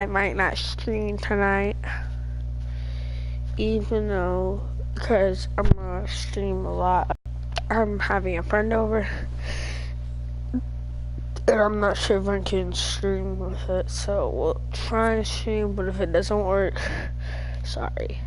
I might not stream tonight, even though, because I'm gonna stream a lot. I'm having a friend over, and I'm not sure if I can stream with it, so we'll try and stream, but if it doesn't work, sorry.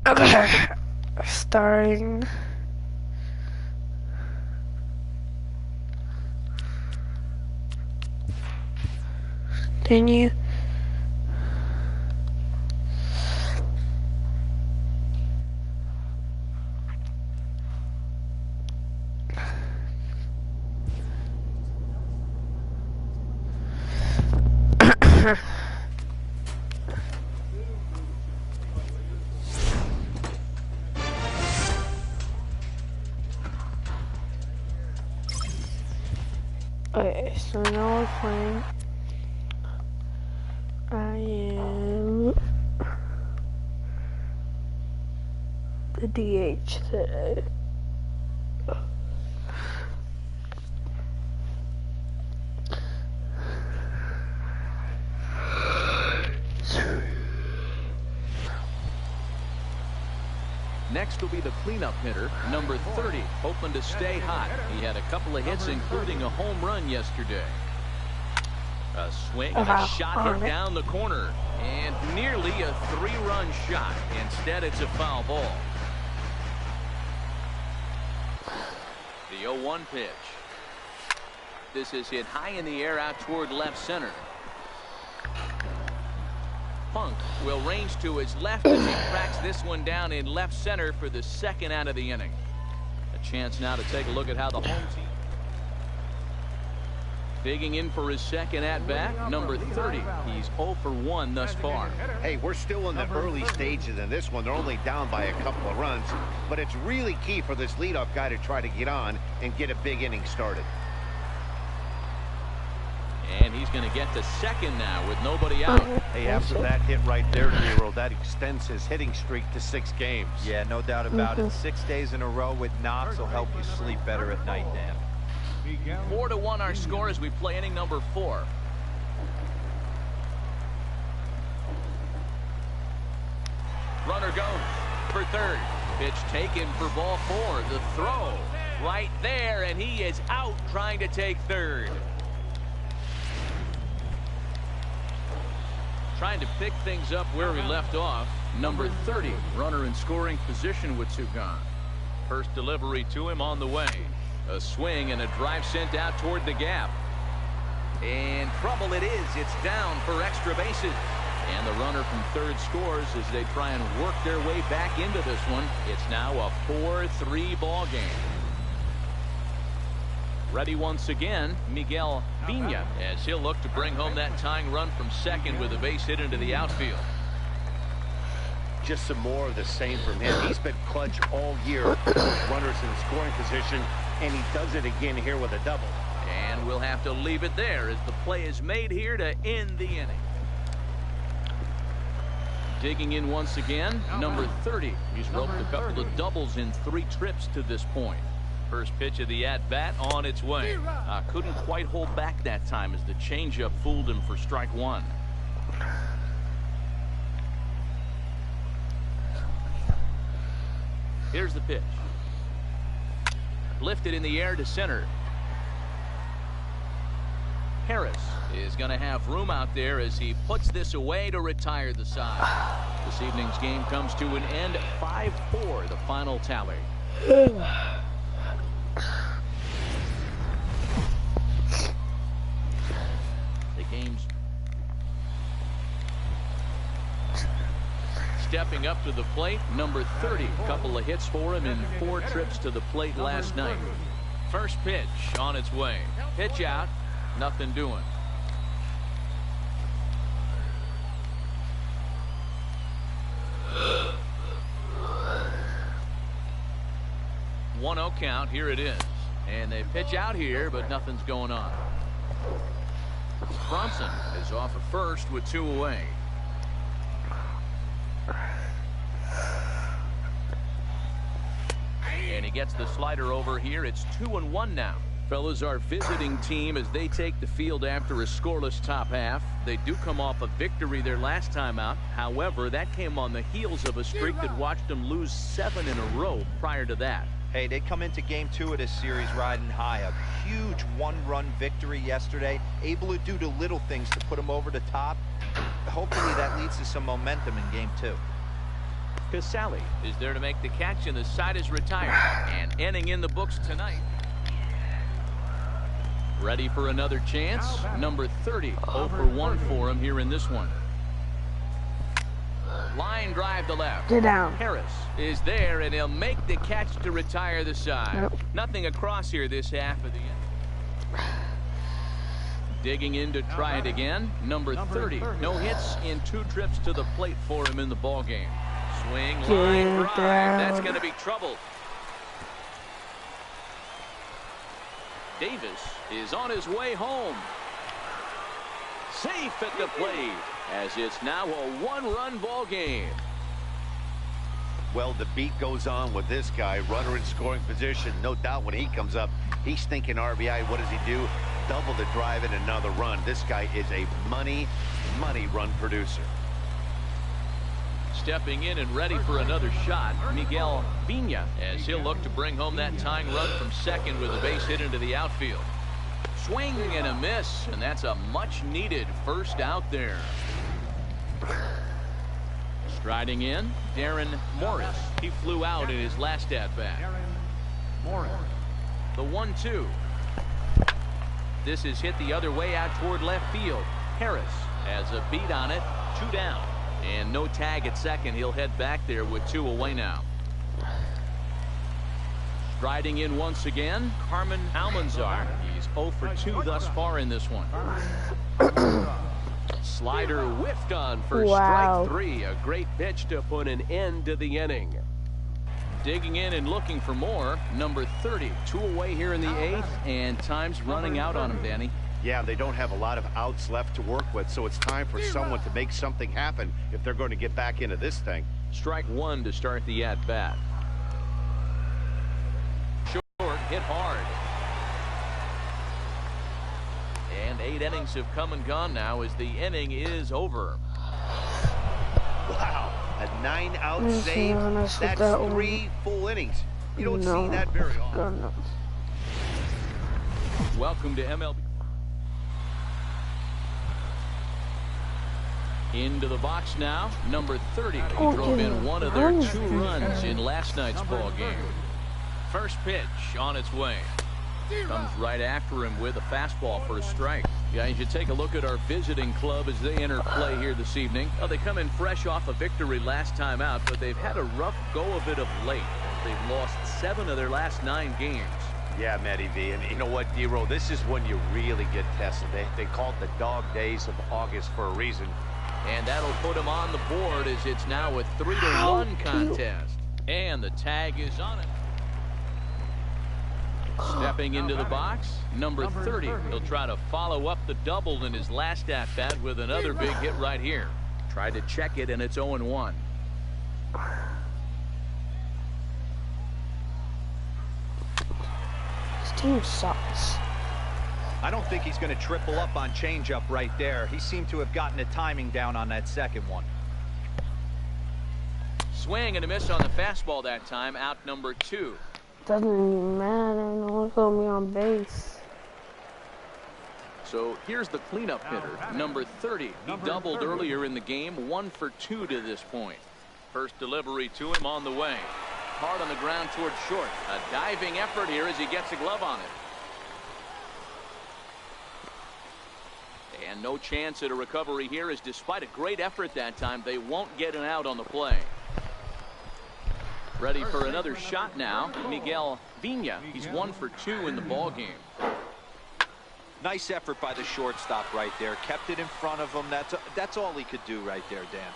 Okay, starting. Continue. Okay, so now we're playing. I am the DH today. Next will be the cleanup hitter, number 30, hoping to stay hot. He had a couple of hits, including a home run yesterday. A swing and a shot hit down the corner, and nearly a 3-run shot. Instead, it's a foul ball. The 0-1 pitch. This is hit high in the air out toward left center. Funk will range to his left as he cracks this one down in left center for the second out of the inning. A chance now to take a look at how the home team. Digging in for his second at-bat, number 30. He's 0 for 1 thus far. Hey, we're still in the early stages in this one. They're only down by a couple of runs, but it's really key for this leadoff guy to try to get on and get a big inning started. And he's going to get to second now with nobody out. Hey, after that hit right there, Nero, that extends his hitting streak to 6 games. Yeah, no doubt about it. 6 days in a row with knocks will help you sleep better at night, Dan. 4-1 our score as we play inning number 4. Runner goes for third. Pitch taken for ball 4. The throw right there, and he is out trying to take third. Trying to pick things up where we left off. Number 30, runner in scoring position with 2 gone. First delivery to him on the way. A swing and a drive sent out toward the gap. And trouble it is. It's down for extra bases. And the runner from third scores as they try and work their way back into this one. It's now a 4-3 ball game. Ready once again, Miguel Pena, as he'll look to bring home that tying run from second with a base hit into the outfield. Just some more of the same from him. He's been clutch all year. Runners in scoring position, and he does it again here with a double. And we'll have to leave it there as the play is made here to end the inning. Digging in once again, number 30. He's roped a couple of doubles in 3 trips to this point. First pitch of the at-bat on its way. Couldn't quite hold back that time as the changeup fooled him for strike 1. Here's the pitch. Lifted in the air to center. Harris is going to have room out there as he puts this away to retire the side. This evening's game comes to an end. 5-4 the final tally. The game's step Stepping up to the plate, number 30. Couple of hits for him in 4 trips to the plate last night. First pitch on its way. Pitch out, nothing doing. 1-0 count. Here it is. And they pitch out here, but nothing's going on. Bronson is off at first with 2 away. And he gets the slider over here. It's 2-1 now. Fellas, our visiting team as they take the field after a scoreless top half. They do come off a victory their last time out. However, that came on the heels of a streak that watched them lose 7 in a row prior to that. Hey, they come into game 2 of this series riding high. A huge 1-run victory yesterday. Able to do the little things to put them over the top. Hopefully that leads to some momentum in game 2. Casale is there to make the catch, and the side is retired. And inning in the books tonight. Ready for another chance. Number 30, 0 for 1 for him here in this one. Line drive to left. Get down. Harris is there, and he'll make the catch to retire the side. Yep. Nothing across here this half of the end. Digging in to try it again. Number 30. No hits in 2 trips to the plate for him in the ball game. Swing, line drive. That's going to be trouble. Davis is on his way home. Safe at the plate, as it's now a 1-run ball game. Well, the beat goes on with this guy. Runner in scoring position. No doubt when he comes up, he's thinking RBI. What does he do? Double the drive and another run. This guy is a money run producer. Stepping in and ready for another shot, Miguel Pena, as he'll look to bring home that tying run from second with a base hit into the outfield. Swing and a miss, and that's a much-needed first out there. Striding in, Darren Morris. He flew out in his last at-bat. The 1-2. This is hit the other way out toward left field. Harris has a beat on it, 2 down. And no tag at second. He'll head back there with 2 away now. Striding in once again, Carmen Almanzar. He's 0 for 2 thus far in this one. Slider whiffed on for strike 3. A great pitch to put an end to the inning. Digging in and looking for more, number 30. 2 away here in the 8th, and time's running out on him, Danny. Yeah, they don't have a lot of outs left to work with, so it's time for someone to make something happen if they're going to get back into this thing. Strike 1 to start the at-bat. Short, hit hard. And 8 innings have come and gone now as the inning is over. Wow, a 9-out save. That's 3 full innings. You don't see that very often. Welcome to MLB. Into the box now, number 30. He drove in one of their 2 runs in last night's ball game. First pitch on its way. Comes right after him with a fastball for a strike. Guys, you take a look at our visiting club as they enter play here this evening. Well, they come in fresh off a victory last time out, but they've had a rough go of it of late. They've lost 7 of their last 9 games. Yeah, Matty V, and you know what, D-Roll, this is when you really get tested. They call it the dog days of August for a reason. And that'll put him on the board as it's now a 3-1 contest. And the tag is on it. Stepping into the box, number 30. He'll try to follow up the double in his last at-bat with another big hit right here. Tried to check it, and it's 0-1. This team sucks. I don't think he's going to triple up on changeup right there. He seemed to have gotten the timing down on that second one. Swing and a miss on the fastball that time. Out number 2. Doesn't even matter. No one's gonna be on base. So here's the cleanup hitter, number 30. He doubled earlier in the game, 1 for 2 to this point. First delivery to him on the way. Hard on the ground towards short. A diving effort here as he gets a glove on it. And no chance at a recovery here, as despite a great effort that time, they won't get an out on the play. Ready for another shot now, Miguel Vina. He's 1 for 2 in the ball game. Nice effort by the shortstop right there. Kept it in front of him. That's all he could do right there, Dan.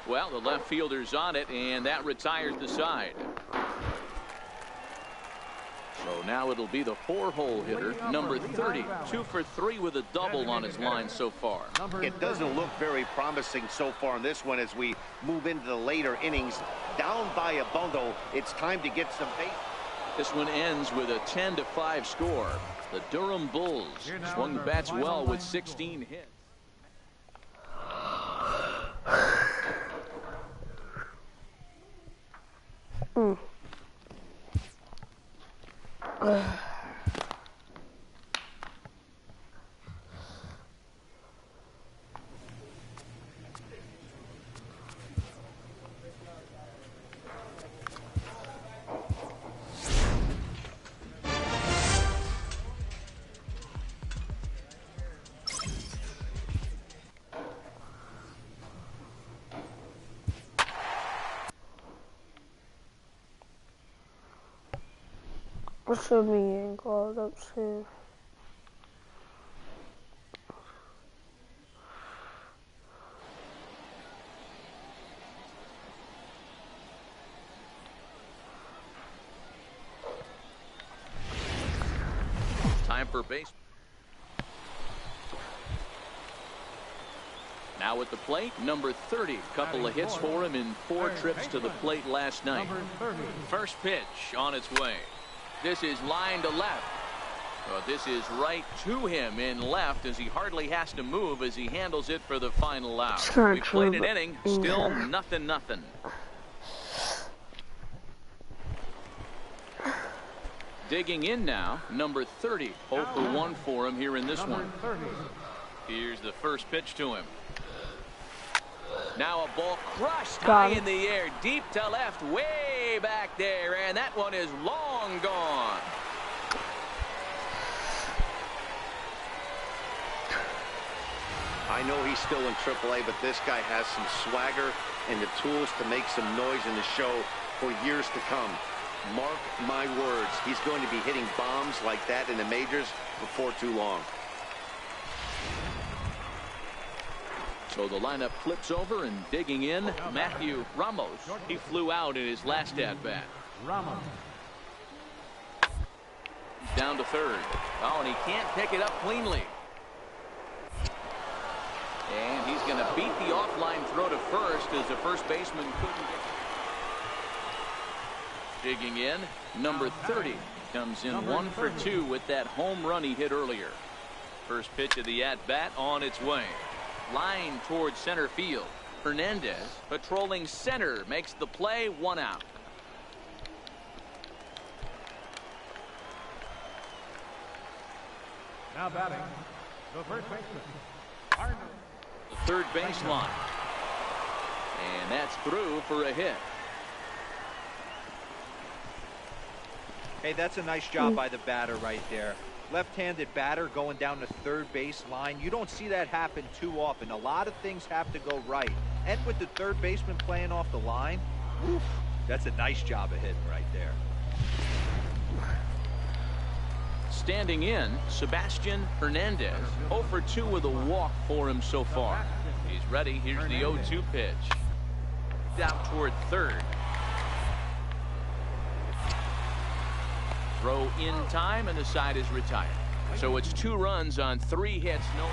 Well, the left fielder's on it, and that retires the side. So now it'll be the 4-hole hitter, number 30. 2 for 3 with a double on his line so far. It doesn't look very promising so far in this one as we move into the later innings. Down by a bundle, it's time to get some base. This one ends with a 10-5 score. The Durham Bulls swung the bats well with 16 hits. I should be getting called up soon. Time for base. Now at the plate, number 30. Couple of hits for him in 4 trips to the plate last night. First pitch on its way. This is line to left. Well, this is right to him in left as he hardly has to move as he handles it for the final out. We played an inning, still nothing. Digging in now, number 30. 0 for 1 for him here in this one. Here's the first pitch to him. Now a ball crushed high in the air, deep to left, way back there, and that one is long gone. I know he's still in AAA, but this guy has some swagger and the tools to make some noise in the show for years to come. Mark my words, he's going to be hitting bombs like that in the majors before too long. So the lineup flips over, and digging in, Matthew Ramos. He flew out in his last at-bat. Down to third. Oh, and he can't pick it up cleanly. And he's going to beat the offline throw to first as the first baseman couldn't get. Digging in, number 30. Comes in 1 for 2 with that home run he hit earlier. First pitch of the at-bat on its way. Line towards center field. Hernandez patrolling center makes the play, 1 out. Now batting, the first baseman, The third baseline. And that's through for a hit. Hey, that's a nice job by the batter right there. Left-handed batter going down the third base line. You don't see that happen too often. A lot of things have to go right. And with the third baseman playing off the line, woof, that's a nice job of hitting right there. Standing in, Sebastian Hernandez. 0 for 2 with a walk for him so far. He's ready. Here's the 0-2 pitch. Out toward third. Throw in time, and the side is retired. So it's 2 runs on 3 hits. No.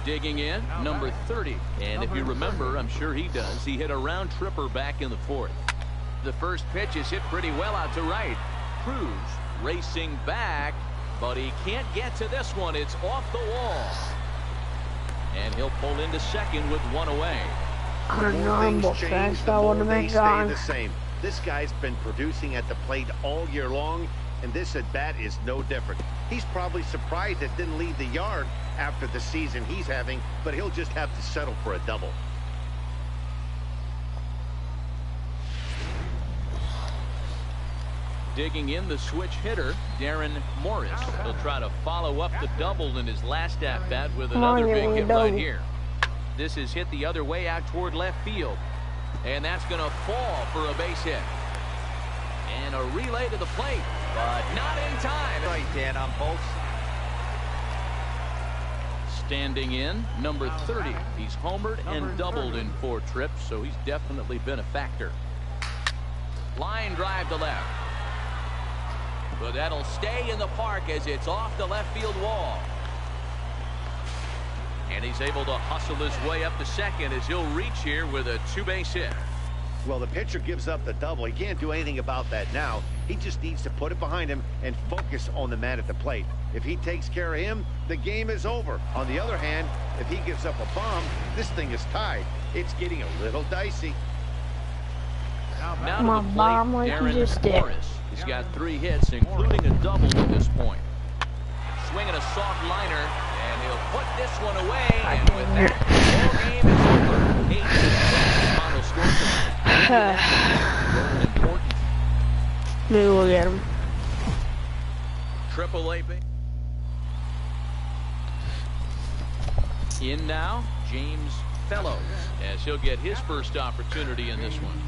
Digging in, number 30. And if you remember, I'm sure he does, he hit a round tripper back in the 4th. The first pitch is hit pretty well out to right. Cruz racing back, but he can't get to this one. It's off the wall. And he'll pull into second with 1 away. I don't know how fast I would have been gone. The same. This guy's been producing at the plate all year long, and this at-bat is no different. He's probably surprised it didn't leave the yard after the season he's having, but he'll just have to settle for a double. Digging in, the switch hitter, Darren Morris. He'll try to follow up the double in his last at-bat with another big hit right here. This is hit the other way out toward left field. And that's going to fall for a base hit. And a relay to the plate, but not in time. Right, Dan, on both. Standing in, number 30. He's homered and doubled in 4 trips, so he's definitely been a factor. Line drive to left. But that'll stay in the park as it's off the left field wall. And he's able to hustle his way up to second as he'll reach here with a 2-base hit. Well, the pitcher gives up the double. He can't do anything about that now. He just needs to put it behind him and focus on the man at the plate. If he takes care of him, the game is over. On the other hand, if he gives up a bomb, this thing is tied. It's getting a little dicey. Now to the plate, Darren Morris. He's got 3 hits, including a double at this point. Swinging a soft liner, and he'll put this one away. And with that, the ball game is over. 8-6 final score tonight. Important. Maybe we'll get him. Triple A. In now, James Fellows, as he'll get his first opportunity in this one.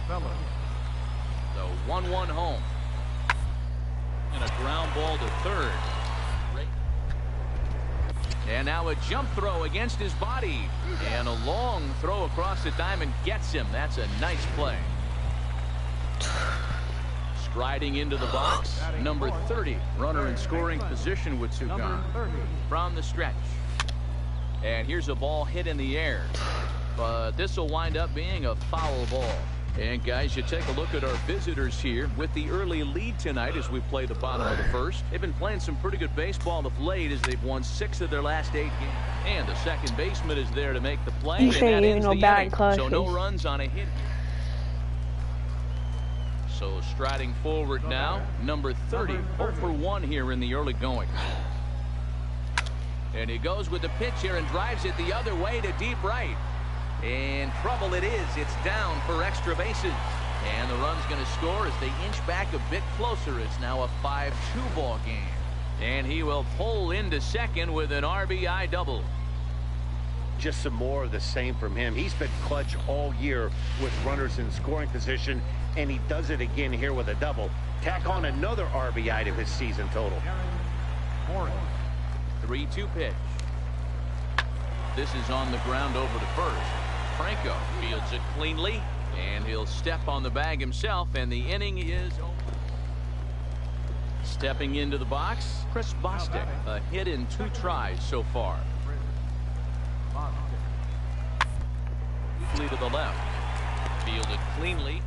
The 1-1 home. And a ground ball to third. And now a jump throw against his body. And a long throw across the diamond gets him. That's a nice play. Striding into the box, number 30. Runner in scoring position with 2 gone. From the stretch. And here's a ball hit in the air. But this will wind up being a foul ball. And guys, you take a look at our visitors here with the early lead tonight as we play the bottom of the first. They've been playing some pretty good baseball of late as they've won 6 of their last 8 games. And the second baseman is there to make the play. You say you know bad clutch. So no runs on a hit. So striding forward now, number 30, 0 for 1 here in the early going. And he goes with the pitch here and drives it the other way to deep right. And trouble it is. It's down for extra bases. And the run's going to score as they inch back a bit closer. It's now a 5-2 ball game. And he will pull into second with an RBI double. Just some more of the same from him. He's been clutch all year with runners in scoring position, and he does it again here with a double. Tack on another RBI to his season total. 3-2 pitch. This is on the ground over to first. Franco fields it cleanly, and he'll step on the bag himself, and the inning is over. Stepping into the box, Chris Bostic, a hit in 2 tries so far. To the left, fielded cleanly.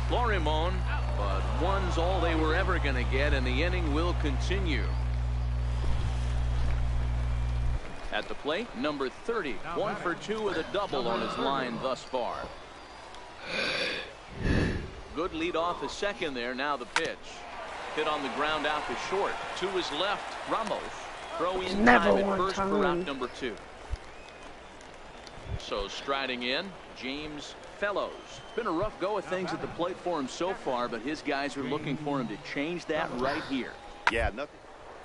Florimon, but one's all they were ever going to get, and the inning will continue. At the plate, number 30, 1 for 2 with a double on his line thus far. Good lead off his second there. Now the pitch. Hit on the ground out to short. To his left, Ramos. Throw in time at first for out number 2. So striding in, James Fellows. It's been a rough go of things at the plate for him so far, but his guys are looking for him to change that right here. Yeah, nothing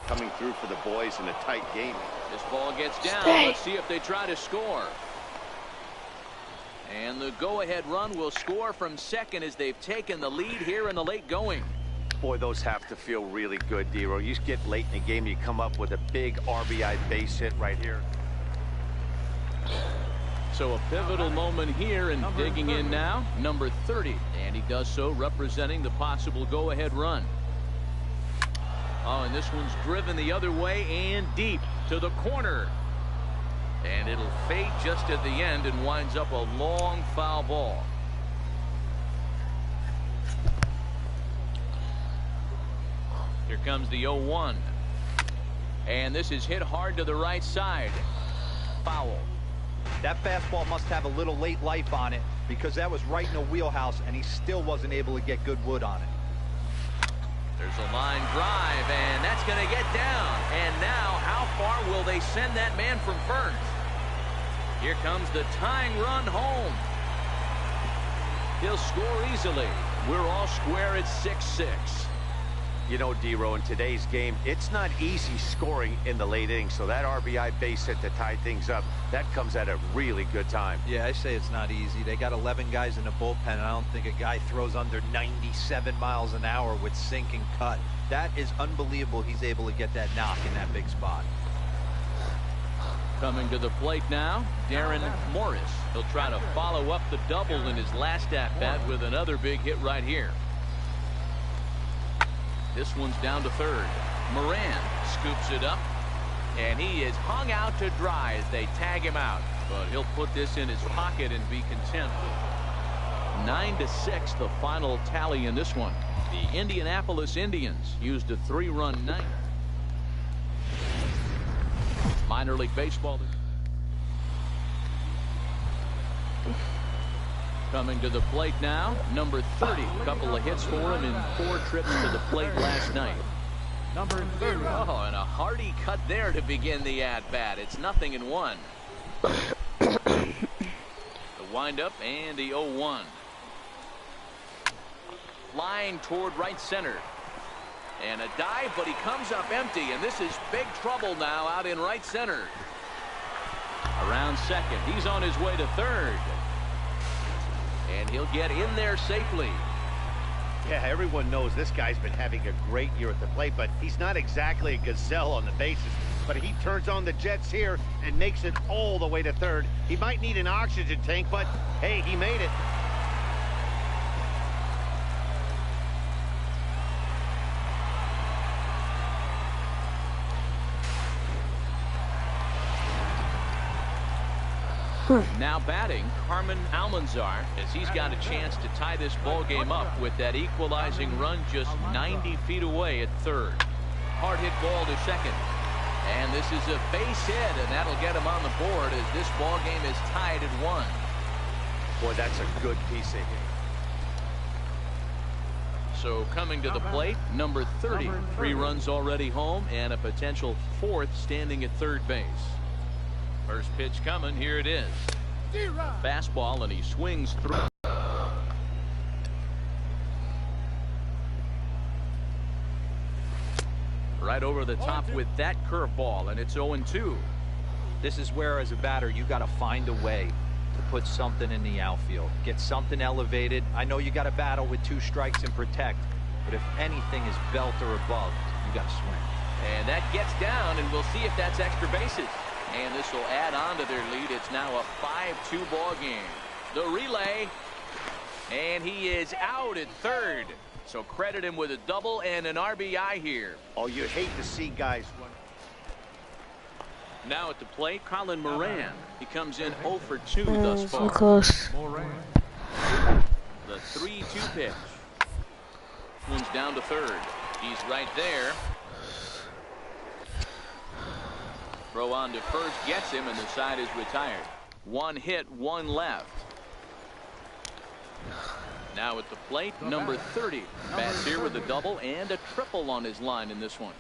coming through for the boys in a tight game. This ball gets down. Let's see if they try to score. And the go-ahead run will score from second as they've taken the lead here in the late going. Boy, those have to feel really good, Dero. You just get late in the game, you come up with a big RBI base hit right here. So a pivotal moment here, and digging in now, number 30. And he does so representing the possible go-ahead run. Oh, and this one's driven the other way and deep to the corner. And it'll fade just at the end and winds up a long foul ball. Here comes the 0-1. And this is hit hard to the right side. Foul. That fastball must have a little late life on it, because that was right in the wheelhouse, and he still wasn't able to get good wood on it. There's a line drive, and that's going to get down. And now, how far will they send that man from first? Here comes the tying run home. He'll score easily. We're all square at 6-6. You know, D-Row, in today's game, it's not easy scoring in the late innings, so that RBI base hit to tie things up, that comes at a really good time. Yeah, I say it's not easy. They got 11 guys in the bullpen, and I don't think a guy throws under 97 miles an hour with sink and cut. That is unbelievable he's able to get that knock in that big spot. Coming to the plate now, Darren Morris. He'll try to follow up the double in his last at-bat with another big hit right here. This one's down to third. Moran scoops it up, and he is hung out to dry as they tag him out. But he'll put this in his pocket and be content. 9-6, the final tally in this one. The Indianapolis Indians used a 3-run ninth. Minor League Baseball. Coming to the plate now, number 30. A couple of hits for him in 4 trips to the plate last night. Number 30. Oh, and a hearty cut there to begin the at-bat. It's 0-1. The windup and the 0-1. Line toward right center. And a dive, but he comes up empty, and this is big trouble now out in right center. Around second, he's on his way to third. And he'll get in there safely. Yeah, everyone knows this guy's been having a great year at the plate, but he's not exactly a gazelle on the bases. But he turns on the jets here and makes it all the way to third. He might need an oxygen tank, but hey, he made it. Now batting, Carmen Almanzar, as he's got a chance to tie this ball game up with that equalizing run just 90 feet away at third. Hard hit ball to second. And this is a base hit, and that'll get him on the board as this ball game is tied at 1. Boy, that's a good piece of hitting. So coming to the plate, number 30. 3 runs already home and a potential 4th standing at third base. First pitch coming, here it is. Fastball, and he swings through. Right over the top with that curveball, and it's 0-2. This is where, as a batter, you got to find a way to put something in the outfield. Get something elevated. I know you got to battle with 2 strikes and protect, but if anything is belt or above, you got to swing. And that gets down, and we'll see if that's extra bases. And this will add on to their lead. It's now a 5-2 ball game. The relay, and he is out at third. So credit him with a double and an RBI here. Oh, you hate to see guys run. Now at the plate, Colin Moran. He comes in 0 for 2 thus far. So close. The 3-2 pitch. One's down to third. He's right there. Throw on to first gets him, and the side is retired. 1 hit, 1 left. Now at the plate, number 30. Bats here with a double and a triple on his line in this one.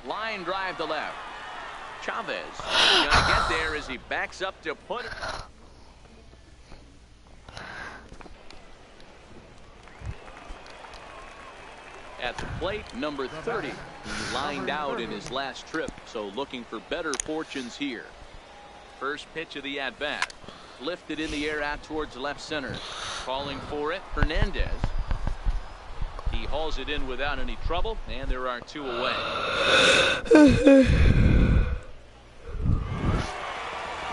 Line drive to left. Chavez gonna get there as he backs up to put it. At the plate, number 30. He lined out in his last trip, so looking for better fortunes here. First pitch of the at-bat. Lifted in the air out towards left center. Calling for it, Hernandez. He hauls it in without any trouble, and there are 2 away.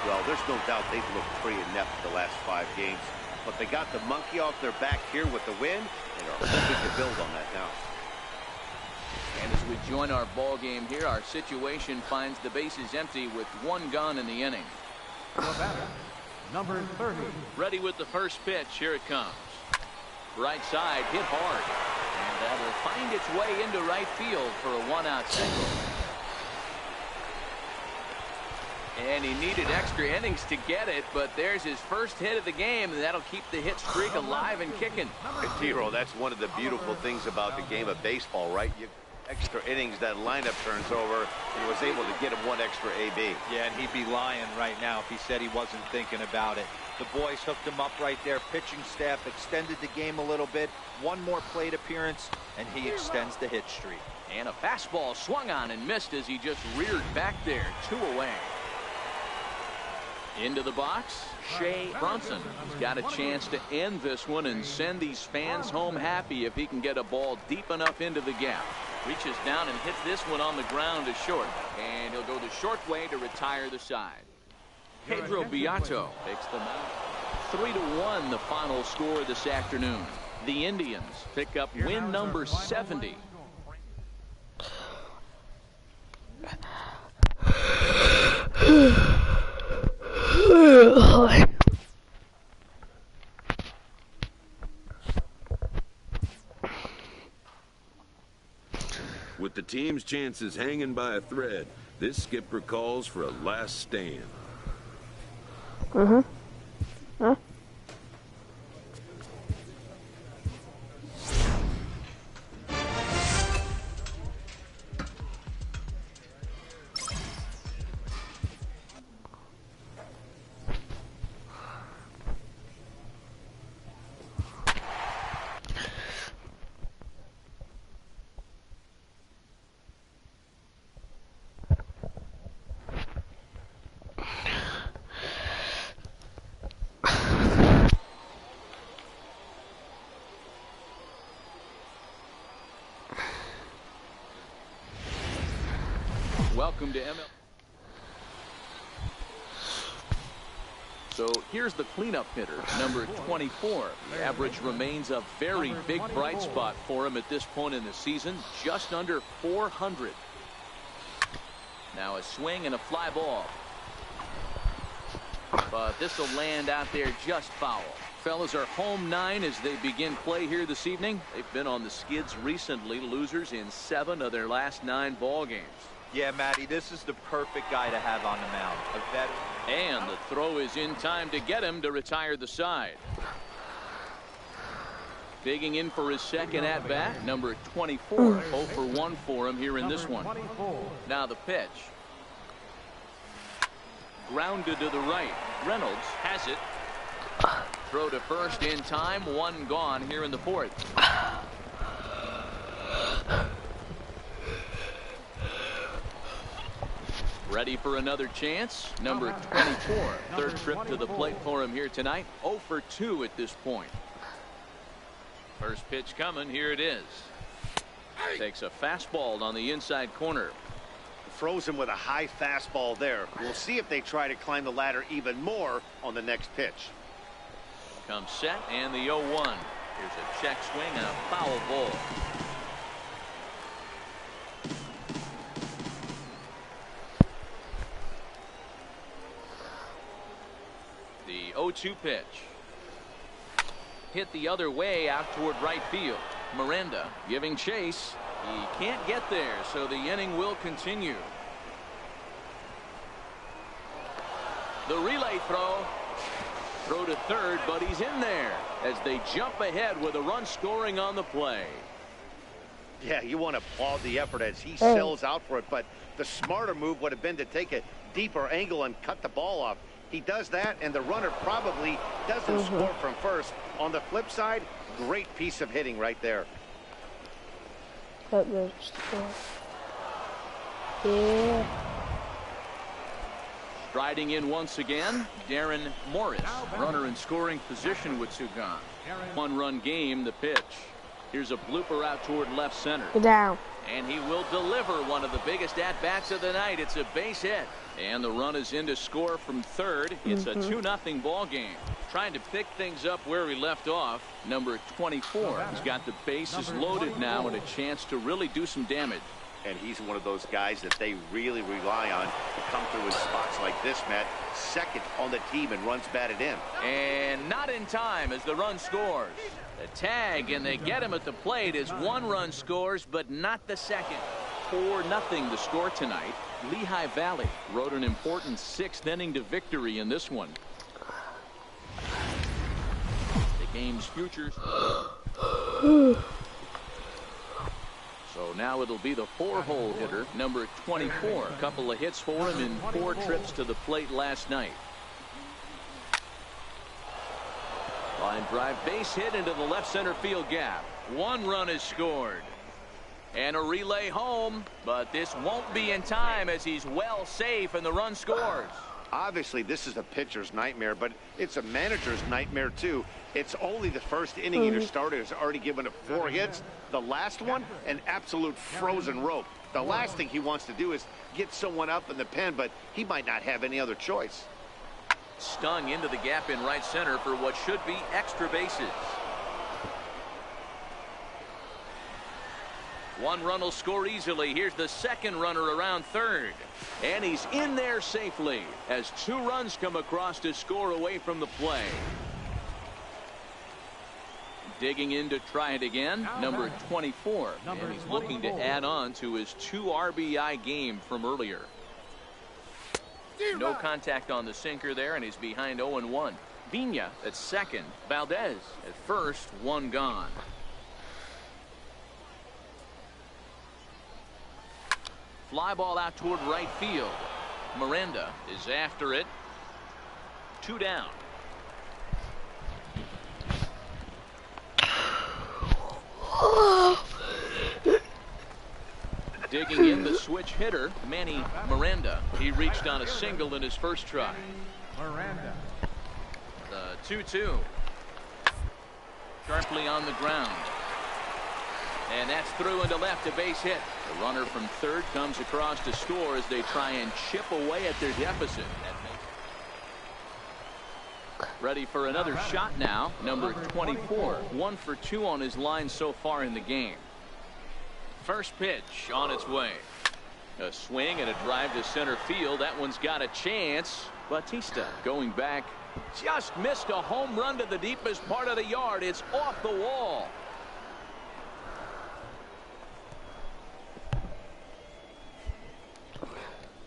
Well, there's no doubt they've looked pretty inept the last 5 games. But they got the monkey off their back here with the win, and are hoping to build on that now. And as we join our ball game here, our situation finds the bases empty with 1 gun in the inning. Number 30. Ready with the first pitch. Here it comes. Right side, hit hard. And that'll find its way into right field for a 1-out single. And he needed extra innings to get it, but there's his first hit of the game, and that'll keep the hit streak alive and kicking. T-Row, that's one of the beautiful things about the game of baseball, right? You extra innings, that lineup turns over, and he was able to get him 1 extra AB. Yeah, and he'd be lying right now if he said he wasn't thinking about it. The boys hooked him up right there. Pitching staff extended the game a little bit. One more plate appearance, and he extends the hit streak. And a fastball swung on and missed as he just reared back there. 2 away. Into the box, Shea Bronson. He's got a chance to end this one and send these fans home happy if he can get a ball deep enough into the gap. Reaches down and hits this one on the ground to short. And he'll go the short way to retire the side. Pedro Beato takes them out. 3-1 the final score this afternoon. The Indians pick up win number 70. With the team's chances hanging by a thread, this skipper calls for a last stand. Huh? Welcome to ML. So here's the cleanup hitter, number 24. The average remains a very big bright spot for him at this point in the season, just under 400. Now a swing and a fly ball. But this will land out there just foul. Fellas are home 9 as they begin play here this evening. They've been on the skids recently, losers in 7 of their last 9 ball games. Yeah, Matty, this is the perfect guy to have on the mound. A veteran. And the throw is in time to get him to retire the side. Digging in for his second at-bat, number 24. 0 for 1 for him here in this one. Now the pitch. Grounded to the right. Reynolds has it. Throw to first in time. 1 gone here in the 4th. Ready for another chance. Number 24. Third trip to the plate for him here tonight. 0 for 2 at this point. First pitch coming. Here it is. Takes a fastball on the inside corner. Throws him with a high fastball there. We'll see if they try to climb the ladder even more on the next pitch. Comes set and the 0-1. Here's a check swing and a foul ball. The 0-2 pitch. Hit the other way out toward right field. Miranda giving chase. He can't get there, so the inning will continue. The relay throw. Throw to third, but he's in there as they jump ahead with a run scoring on the play. Yeah, you want to applaud the effort as he sells out for it, but the smarter move would have been to take a deeper angle and cut the ball off. He does that, and the runner probably doesn't score from first. On the flip side, great piece of hitting right there. Yeah. Striding in once again, Darren Morris, runner in scoring position with 2 gone. 1-run game, the pitch. Here's a blooper out toward left center. Get down. And he will deliver one of the biggest at-bats of the night. It's a base hit. And the run is in to score from third. It's a 2-0 ball game. Trying to pick things up where he left off. Number 24. He's got the bases loaded now and a chance to really do some damage. And he's one of those guys that they really rely on to come through in spots like this, Matt. Second on the team and runs batted in. And not in time as the run scores. The tag, and they get him at the plate as 1 run scores, but not the second. 4-0 the score tonight. Lehigh Valley rode an important 6th inning to victory in this one. The game's futures. So now it'll be the 4-hole hitter, number 24. A couple of hits for him in 4 trips to the plate last night. Line drive base hit into the left center field gap. 1 run is scored. And a relay home, but this won't be in time as he's well safe and the run scores. Obviously, this is a pitcher's nightmare, but it's a manager's nightmare, too. It's only the first inning your starter has already given up 4 hits. The last one, an absolute frozen rope. The last thing he wants to do is get someone up in the pen, but he might not have any other choice. Stung into the gap in right center for what should be extra bases. 1 run will score easily. Here's the second runner around third. And he's in there safely as 2 runs come across to score away from the play. Digging in to try it again, number 24. And he's looking to add on to his 2 RBI game from earlier. No contact on the sinker there, and he's behind 0-1. Vina at second. Valdez at first. 1 gone. Fly ball out toward right field. Miranda is after it. 2 down. Digging in the switch hitter, Manny Miranda. He reached on a single in his first try. Miranda. The 2-2. Sharply on the ground. And that's through into left, a base hit. The runner from third comes across to score as they try and chip away at their deficit. Ready for another shot now, number 24. 1 for 2 on his line so far in the game. First pitch on its way. A swing and a drive to center field. That one's got a chance. Batista going back. Just missed a home run to the deepest part of the yard. It's off the wall.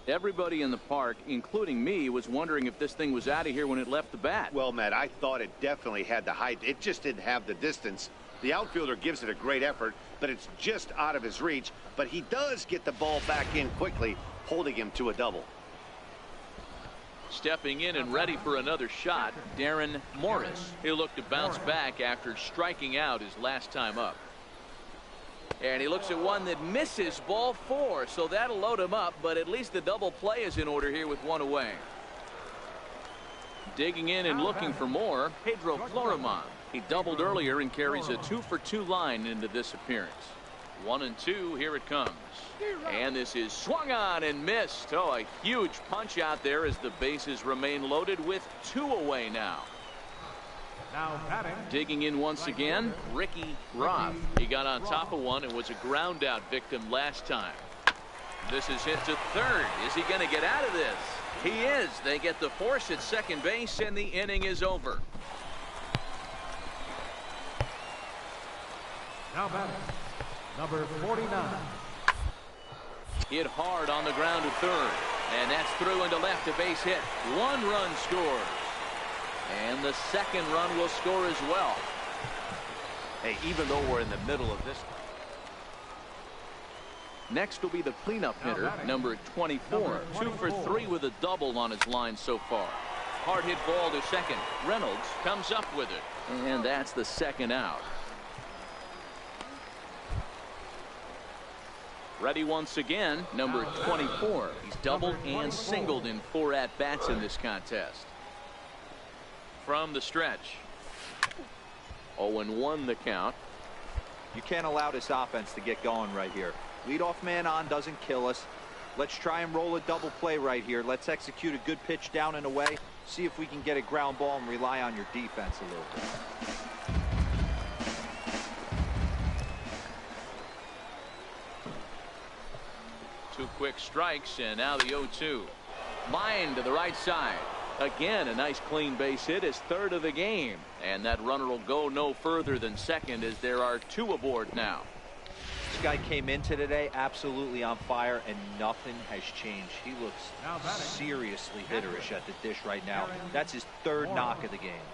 Everybody in the park, including me, was wondering if this thing was out of here when it left the bat. Well, Matt, I thought it definitely had the height. It just didn't have the distance. The outfielder gives it a great effort, but it's just out of his reach. But he does get the ball back in quickly, holding him to a double. Stepping in and ready for another shot, Darren Morris. He'll look to bounce back after striking out his last time up. And he looks at one that misses, ball 4, so that'll load him up, but at least the double play is in order here with 1 away. Digging in and looking for more, Pedro Florimon. He doubled earlier and carries a 2 for 2 line into this appearance. 1-2, here it comes. And this is swung on and missed. Oh, a huge punch out there as the bases remain loaded with 2 away now. Now batting. Digging in once again, Ricky Roth. He got on top of one and was a ground out victim last time. This is hit to third. Is he going to get out of this? He is. They get the force at second base and the inning is over. Now batting. Number 49. Hit hard on the ground to third. And that's through into left, a base hit. 1 run scores. And the second run will score as well. Hey, even though we're in the middle of this. Next will be the cleanup hitter, number 24. 2 for 3 with a double on his line so far. Hard hit ball to second. Reynolds comes up with it. And that's the second out. Ready once again, number 24. He's doubled and singled in 4 at-bats in this contest. From the stretch. 0-1 the count. You can't allow this offense to get going right here. Leadoff man on doesn't kill us. Let's try and roll a double play right here. Let's execute a good pitch down and away. See if we can get a ground ball and rely on your defense a little bit. 2 quick strikes, and now the 0-2. Line to the right side. Again, a nice clean base hit, his 3rd of the game. And that runner will go no further than second as there are 2 aboard now. This guy came into today absolutely on fire, and nothing has changed. He looks seriously hitterish at the dish right now. That's his 3rd knock of the game.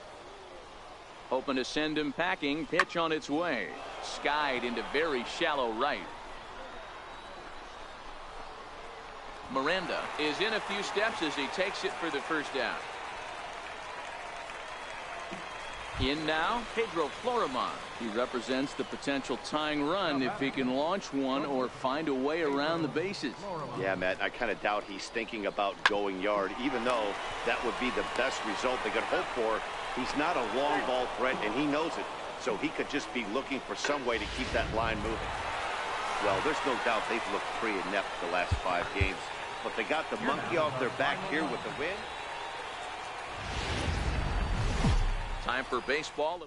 Hoping to send him packing. Pitch on its way. Skied into very shallow right. Miranda is in a few steps as he takes it for the first down. In now, Pedro Florimon. He represents the potential tying run if he can launch one or find a way around the bases. Yeah, Matt, I kind of doubt he's thinking about going yard, even though that would be the best result they could hope for. He's not a long ball threat, and he knows it. So he could just be looking for some way to keep that line moving. Well, there's no doubt they've looked pretty inept the last 5 games. But they got the monkey off their back here with the win. Time for baseball.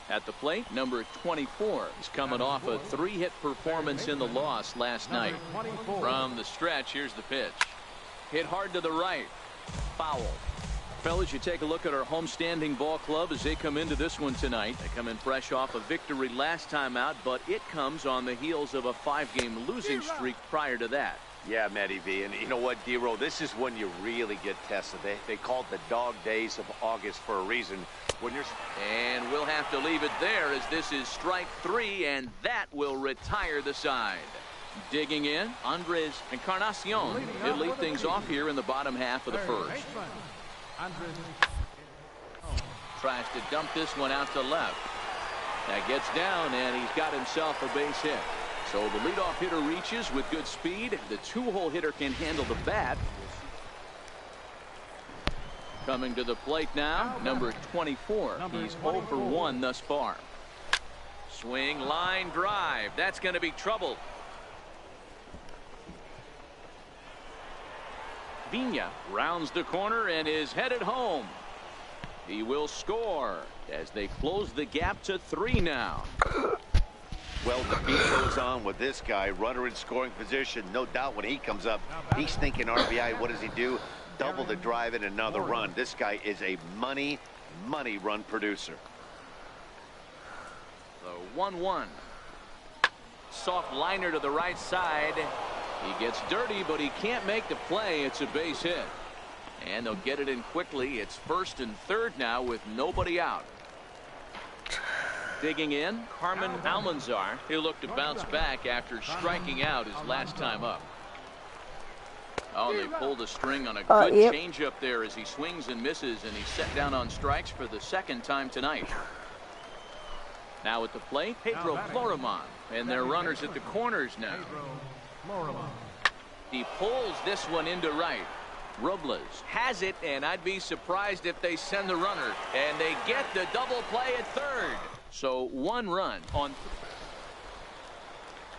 At the plate, number 24 is coming off a 3-hit performance in the loss last night. From the stretch, here's the pitch. Hit hard to the right. Foul. Fellas, you take a look at our homestanding ball club as they come into this one tonight. They come in fresh off a victory last time out, but it comes on the heels of a 5-game losing streak prior to that. Yeah, Matty V, and you know what, D-Row, this is when you really get tested. They call it the dog days of August for a reason. When you're... And we'll have to leave it there as this is strike 3, and that will retire the side. Digging in, Andres Encarnacion. He'll lead things off here in the bottom half of the first. Tries to dump this one out to left. That gets down, and he's got himself a base hit. So the leadoff hitter reaches with good speed. The 2-hole hitter can handle the bat. Coming to the plate now, number 24. He's 0 for 1 thus far. Swing, line drive. That's going to be trouble. Vina rounds the corner and is headed home. He will score as they close the gap to 3 now. Well, the beat goes on with this guy, runner in scoring position. No doubt when he comes up, he's thinking RBI. What does he do? Double the drive and another run. This guy is a money run producer. The 1-1. Soft liner to the right side. He gets dirty, but he can't make the play. It's a base hit. And they'll get it in quickly. It's 1st and 3rd now with nobody out. Digging in, Carmen Almanzar. He'll look to bounce back after striking out his last time up. Oh, they pulled a string on a good changeup there as he swings and misses, and he's set down on strikes for the 2nd time tonight. Now at the plate, Pedro Florimon, and their runners at the corners now. He pulls this one into right. Robles has it, and I'd be surprised if they send the runner. And they get the double play at 3rd. So 1 run on.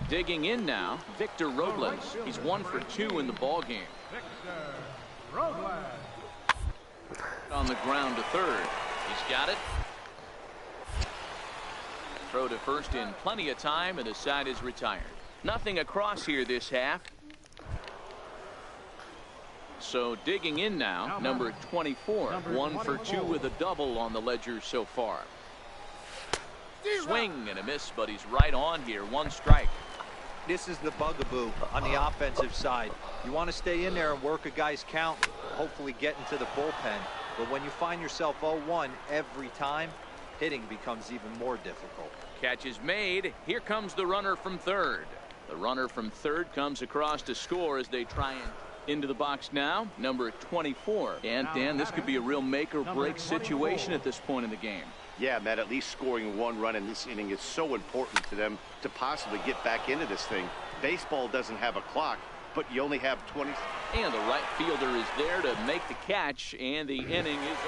Digging in now, Victor Robles. He's 1 for 2 in the ball game. On the ground to 3rd. He's got it. Throw to 1st in plenty of time, and the side is retired. Nothing across here this half. So digging in now, number 24. 1 for 2 with a double on the ledger so far. Swing and a miss, but he's right on here. 1 strike. This is the bugaboo on the offensive side. You want to stay in there and work a guy's count, hopefully get into the bullpen. But when you find yourself 0-1 every time, hitting becomes even more difficult. Catch is made. Here comes the runner from 3rd. The runner from 3rd comes across to score as they try and into the box now, number 24. And Dan, this could be a real make or break situation at this point in the game. Yeah, Matt, at least scoring 1 run in this inning is so important to them to possibly get back into this thing. Baseball doesn't have a clock, but you only have 20. And the right fielder is there to make the catch, and the inning is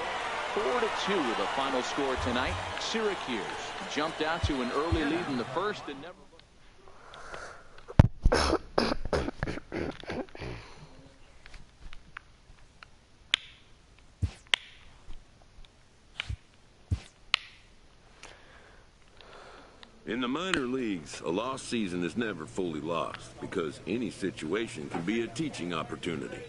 4-2 with the final score tonight. Syracuse jumped out to an early lead in the 1st and never. In the minor leagues, a lost season is never fully lost because any situation can be a teaching opportunity.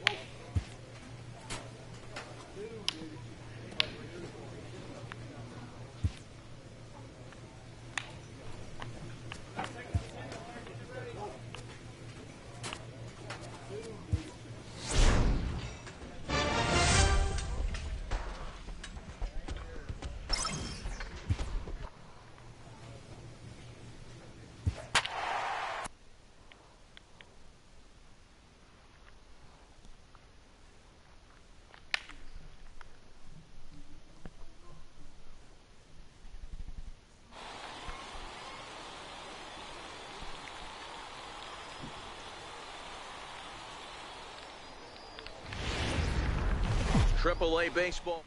Triple-A baseball.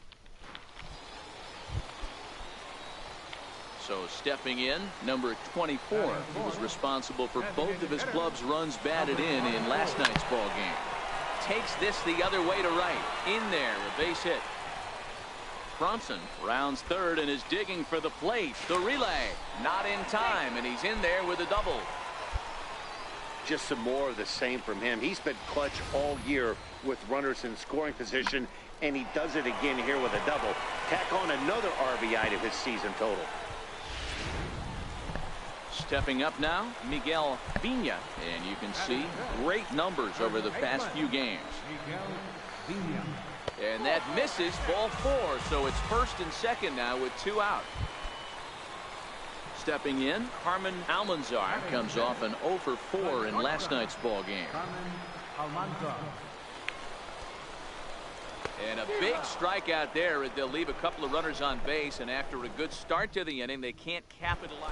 So stepping in, number 24, who was responsible for both of his club's runs batted in last night's ball game. Takes this the other way to right. In there, a base hit. Bronson rounds third and is digging for the plate. The relay, not in time, and he's in there with a double. Just some more of the same from him. He's been clutch all year with runners in scoring position, and he does it again here with a double. Tack on another RBI to his season total. Stepping up now, Miguel Vina, and you can see great numbers over the past few games. And that misses, ball 4, so it's first and second now with 2 out. Stepping in, Carmen Almanzar comes off an 0 for 4 in last night's ball game. And a big strikeout there. They'll leave a couple of runners on base, and after a good start to the inning, they can't capitalize.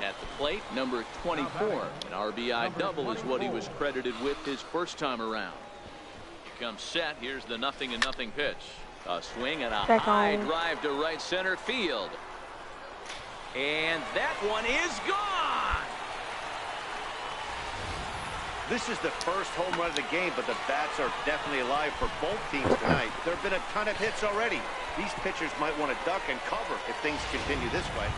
At the plate, number 24, an RBI double is what he was credited with his first time around. Here comes set. Here's the 0-0 pitch. A swing and a high drive to right center field. And that one is gone. This is the first home run of the game, but the bats are definitely alive for both teams tonight. There have been a ton of hits already. These pitchers might want to duck and cover if things continue this way.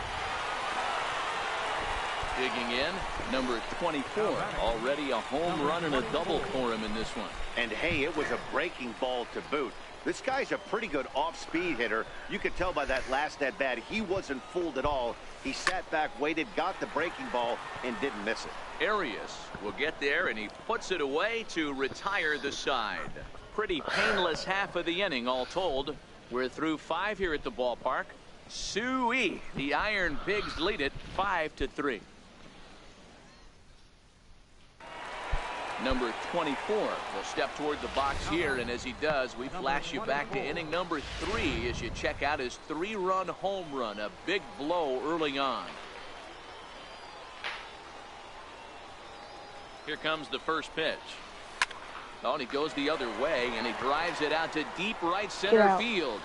Digging in, number 24. Already a home run and a double for him in this one. And hey, it was a breaking ball to boot. This guy's a pretty good off-speed hitter. You could tell by that last at-bat he wasn't fooled at all. He sat back, waited, got the breaking ball, and didn't miss it. Arias will get there, and he puts it away to retire the side. Pretty painless half of the inning, all told. We're through 5 here at the ballpark. Suey, the Iron Pigs lead it 5-3. Number 24 will step toward the box here, and as he does, we flash you back to inning number 3 as you check out his 3-run home run, a big blow early on. Here comes the first pitch. Oh, and he goes the other way, and he drives it out to deep right center field.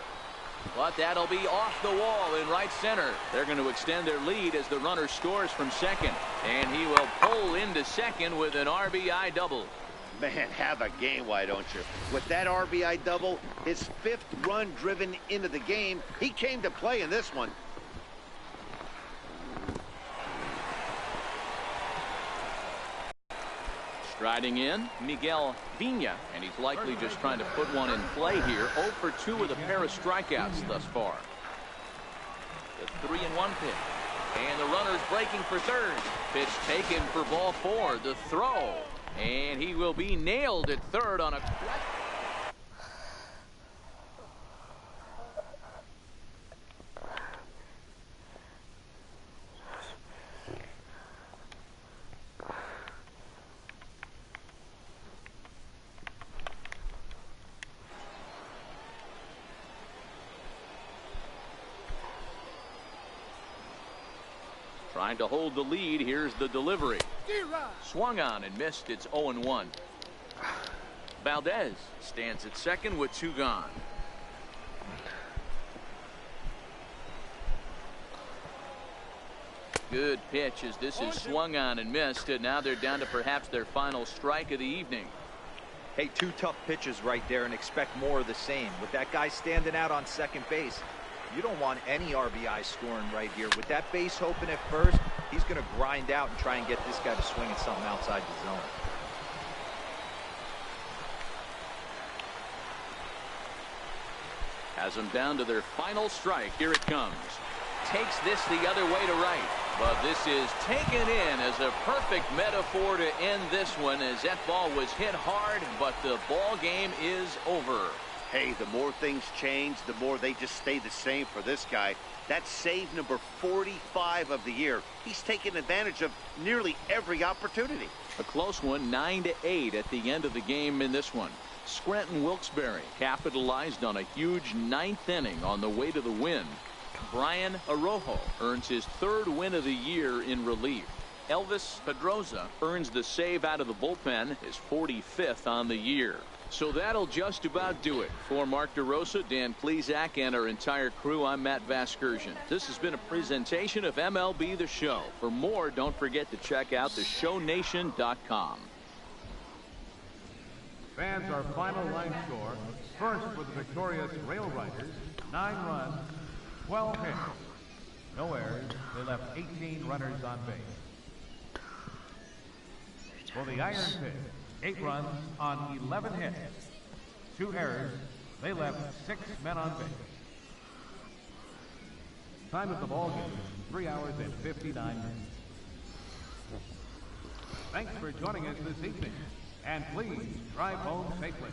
But that'll be off the wall in right center. They're going to extend their lead as the runner scores from second. And he will pull into second with an RBI double. Man, have a game, why don't you? With that RBI double, his 5th run driven into the game, he came to play in this one. Striding in, Miguel Vina, and he's likely just trying to put one in play here. 0 for 2 with a pair of strikeouts thus far. The 3-1 pitch. And the runner's breaking for third. Pitch taken for ball 4. The throw. And he will be nailed at third on a... Trying to hold the lead. Here's the delivery. Swung on and missed. It's 0-1. Valdez stands at second with 2 gone. Good pitch as this is swung on and missed. And now they're down to perhaps their final strike of the evening. Hey, 2 tough pitches right there, and expect more of the same. With that guy standing out on second base, you don't want any RBI scoring right here. With that base open at first, he's going to grind out and try and get this guy to swing at something outside the zone. Has them down to their final strike. Here it comes. Takes this the other way to right. But this is taken in as a perfect metaphor to end this one, as that ball was hit hard, but the ball game is over. Hey, the more things change, the more they just stay the same for this guy. That's save number 45 of the year. He's taken advantage of nearly every opportunity. A close one, 9-8 at the end of the game in this one. Scranton Wilkes-Barre capitalized on a huge 9th inning on the way to the win. Brian Arrojo earns his 3rd win of the year in relief. Elvis Pedroza earns the save out of the bullpen, his 45th on the year. So that'll just about do it. For Mark DeRosa, Dan Plesac, and our entire crew, I'm Matt Vasgersian. This has been a presentation of MLB The Show. For more, don't forget to check out theshownation.com. Fans, our final line score. First for the victorious Rail Riders, 9 runs, 12 hits. No errors. They left 18 runners on base. For the Iron Fist, 8 runs on 11 hits. 2 errors. They left 6 men on base. Time of the ball game, 3 hours and 59 minutes. Thanks for joining us this evening. And please drive home safely.